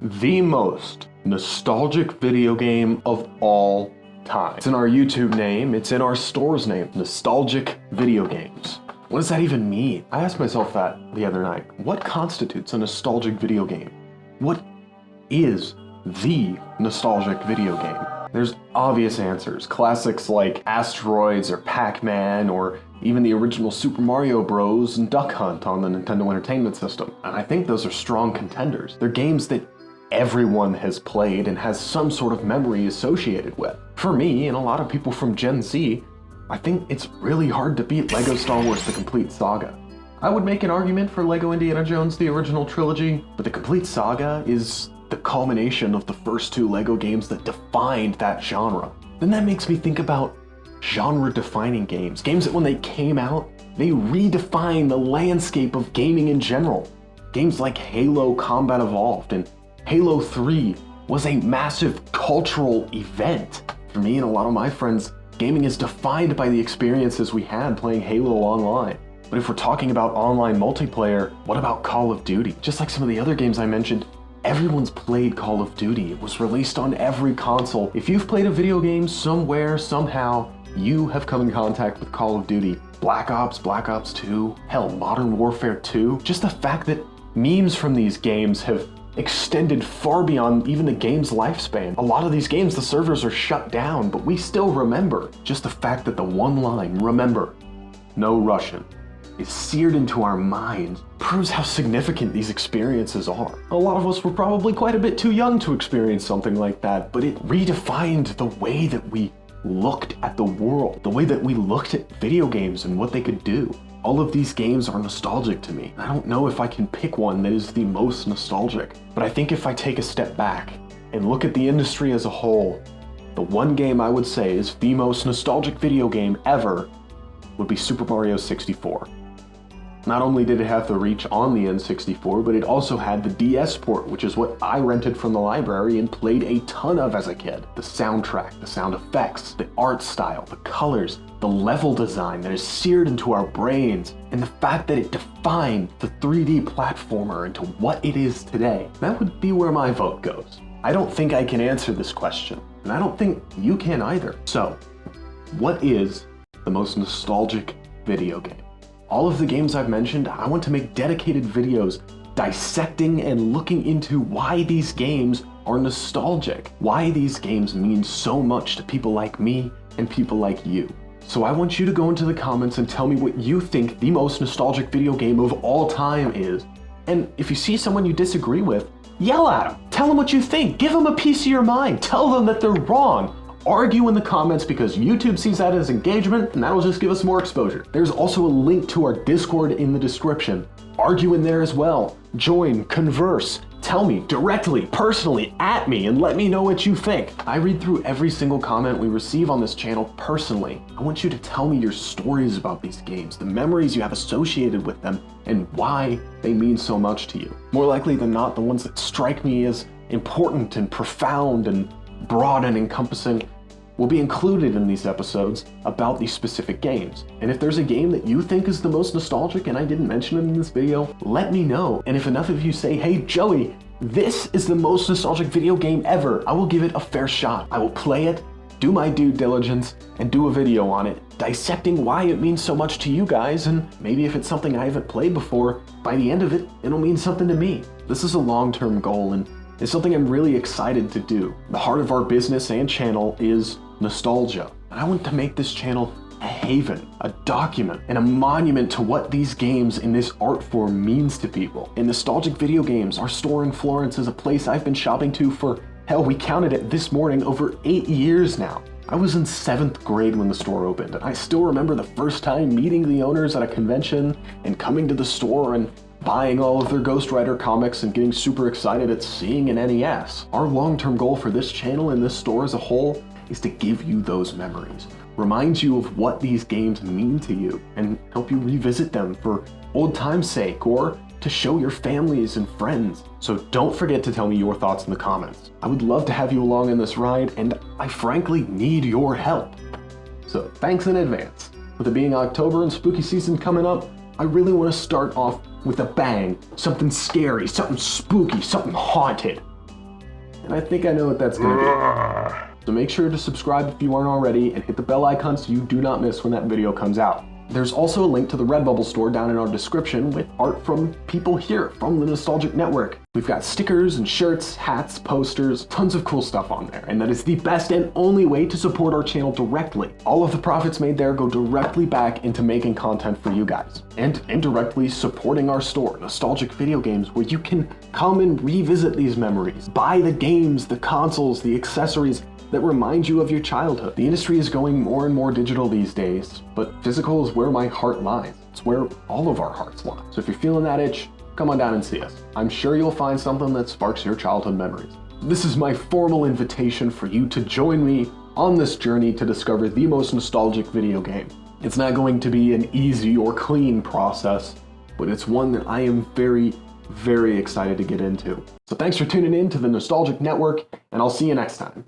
the most nostalgic video game of all time. It's in our YouTube name, it's in our store's name, nostalgic video games. What does that even mean? I asked myself that the other night. What constitutes a nostalgic video game? What is the nostalgic video game? There's obvious answers. Classics like Asteroids or Pac-Man or even the original Super Mario Bros. And Duck Hunt on the Nintendo Entertainment System. And I think those are strong contenders. They're games that everyone has played and has some sort of memory associated with. For me, and a lot of people from Gen Z, I think it's really hard to beat LEGO Star Wars The Complete Saga. I would make an argument for LEGO Indiana Jones The Original Trilogy, but The Complete Saga is the culmination of the first two LEGO games that defined that genre. Then that makes me think about genre-defining games. Games that when they came out, they redefined the landscape of gaming in general. Games like Halo Combat Evolved and Halo 3 was a massive cultural event. For me and a lot of my friends, gaming is defined by the experiences we had playing Halo online. But if we're talking about online multiplayer, what about Call of Duty? Just like some of the other games I mentioned, everyone's played Call of Duty. It was released on every console. If you've played a video game somewhere, somehow, you have come in contact with Call of Duty. Black Ops, Black Ops 2, hell, Modern Warfare 2. Just the fact that memes from these games have extended far beyond even the game's lifespan. A lot of these games, the servers are shut down, but we still remember. Just the fact that the one line, remember, no Russian, is seared into our minds proves how significant these experiences are. A lot of us were probably quite a bit too young to experience something like that, but it redefined the way that we looked at the world, the way that we looked at video games and what they could do. All of these games are nostalgic to me. I don't know if I can pick one that is the most nostalgic, but I think if I take a step back and look at the industry as a whole, the one game I would say is the most nostalgic video game ever would be Super Mario 64. Not only did it have the reach on the N64, but it also had the DS port, which is what I rented from the library and played a ton of as a kid. The soundtrack, the sound effects, the art style, the colors, the level design that is seared into our brains, and the fact that it defined the 3D platformer into what it is today. That would be where my vote goes. I don't think I can answer this question, and I don't think you can either. So, what is the most nostalgic video game? All of the games I've mentioned, I want to make dedicated videos dissecting and looking into why these games are nostalgic, why these games mean so much to people like me and people like you. So I want you to go into the comments and tell me what you think the most nostalgic video game of all time is. And if you see someone you disagree with, yell at them. Tell them what you think. Give them a piece of your mind. Tell them that they're wrong. Argue in the comments because YouTube sees that as engagement and that'll just give us more exposure. There's also a link to our Discord in the description. Argue in there as well. Join, converse, tell me directly, personally, at me, and let me know what you think. I read through every single comment we receive on this channel personally. I want you to tell me your stories about these games, the memories you have associated with them, and why they mean so much to you. More likely than not, the ones that strike me as important and profound and broad and encompassing will be included in these episodes about these specific games. And if there's a game that you think is the most nostalgic and I didn't mention it in this video, let me know. And if enough of you say, hey Joey, this is the most nostalgic video game ever, I will give it a fair shot. I will play it, do my due diligence, and do a video on it, dissecting why it means so much to you guys, and maybe if it's something I haven't played before, by the end of it, it'll mean something to me. This is a long-term goal, and it's something I'm really excited to do. The heart of our business and channel is nostalgia. And I want to make this channel a haven, a document, and a monument to what these games in this art form means to people. In nostalgic video games, our store in Florence is a place I've been shopping to for, hell, we counted it this morning, over 8 years now. I was in 7th grade when the store opened, and I still remember the first time meeting the owners at a convention and coming to the store and buying all of their Ghost Rider comics and getting super excited at seeing an NES. Our long-term goal for this channel and this store as a whole is to give you those memories, remind you of what these games mean to you, and help you revisit them for old time's sake or to show your families and friends. So don't forget to tell me your thoughts in the comments. I would love to have you along in this ride, and I frankly need your help. So thanks in advance. With it being October and spooky season coming up, I really want to start off with a bang, something scary, something spooky, something haunted. and I think I know what that's gonna be. So make sure to subscribe if you aren't already, and hit the bell icon so you do not miss when that video comes out. There's also a link to the Redbubble store down in our description with art from people here from the Nostalgic Network. We've got stickers and shirts, hats, posters, tons of cool stuff on there, and that is the best and only way to support our channel directly. All of the profits made there go directly back into making content for you guys, and indirectly supporting our store, Nostalgic Video Games, where you can come and revisit these memories, buy the games, the consoles, the accessories that remind you of your childhood. The industry is going more and more digital these days, but physical is where my heart lies. It's where all of our hearts lie. So if you're feeling that itch, come on down and see us. I'm sure you'll find something that sparks your childhood memories. This is my formal invitation for you to join me on this journey to discover the most nostalgic video game. It's not going to be an easy or clean process, but it's one that I am very, very excited to get into. So thanks for tuning in to the Nostalgic Network, and I'll see you next time.